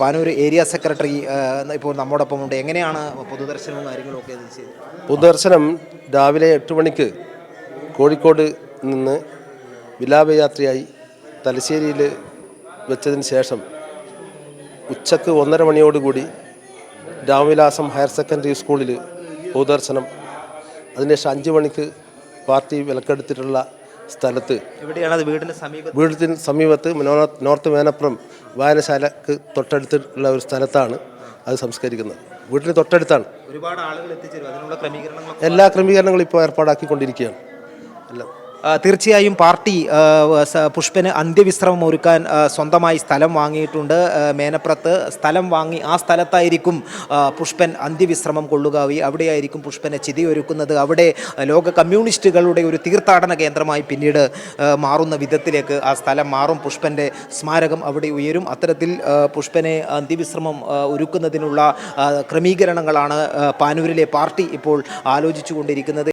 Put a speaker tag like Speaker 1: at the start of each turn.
Speaker 1: Panoor area secretary ഇപ്പോൾ നമ്മോടൊപ്പം ഉണ്ട്. എങ്ങനെയാണ് പൊതുദർശനവും കാര്യങ്ങളും ഒക്കെ ചെയ്തത്?
Speaker 2: പൊതുദർശനം രാവിലെ 8 മണിക്ക് കോഴിക്കോട് നിന്ന് വിലാപയാത്രയായി തലശ്ശേരിയിൽ വെച്ചതിന് ശേഷം ഉച്ചക്ക് 1:30 മണിയോടുകൂടി രാമവിലാസം ഹയർ സെക്കൻഡറി സ്കൂളിൽ പൊതുദർശനം. അതിനുശേഷം 5 മണിക്ക് പാർട്ടി വിലക്കെടുത്തിട്ടുള്ള സ്ഥലത്ത്
Speaker 1: എവിടെയാണ് അത്?
Speaker 2: വീടിന് സമീപത്ത് നോർത്ത് മേനപ്പുറം വായനശാലക്ക് തൊട്ടടുത്തുള്ള ഒരു സ്ഥലത്താണ് അത് സംസ്കരിക്കുന്നത്. വീട്ടിന് തൊട്ടടുത്താണ്.
Speaker 1: ഒരുപാട് ആളുകൾ എത്തിച്ചേരും. അതിനുള്ള ക്രമീകരണങ്ങൾ,
Speaker 2: എല്ലാ ക്രമീകരണങ്ങളും ഇപ്പോൾ ഏർപ്പാടാക്കിക്കൊണ്ടിരിക്കുകയാണ്. എല്ലാം
Speaker 1: തീർച്ചയായും പാർട്ടി പുഷ്പന് അന്ത്യവിശ്രമം ഒരുക്കാൻ സ്വന്തമായി സ്ഥലം വാങ്ങിയിട്ടുണ്ട്. മേനപ്പുറത്ത് സ്ഥലം വാങ്ങി ആ സ്ഥലത്തായിരിക്കും പുഷ്പൻ അന്ത്യവിശ്രമം കൊള്ളുക. അവിടെയായിരിക്കും പുഷ്പനെ ചിതയൊരുക്കുന്നത്. അവിടെ ലോക കമ്മ്യൂണിസ്റ്റുകളുടെ ഒരു തീർത്ഥാടന കേന്ദ്രമായി പിന്നീട് മാറുന്ന വിധത്തിലേക്ക് ആ സ്ഥലം മാറും. പുഷ്പൻ്റെ സ്മാരകം അവിടെ ഉയരും. അത്തരത്തിൽ പുഷ്പനെ അന്ത്യവിശ്രമം ഒരുക്കുന്നതിനുള്ള ക്രമീകരണങ്ങളാണ് പാനൂരിലെ പാർട്ടി ഇപ്പോൾ ആലോചിച്ചു കൊണ്ടിരിക്കുന്നത്.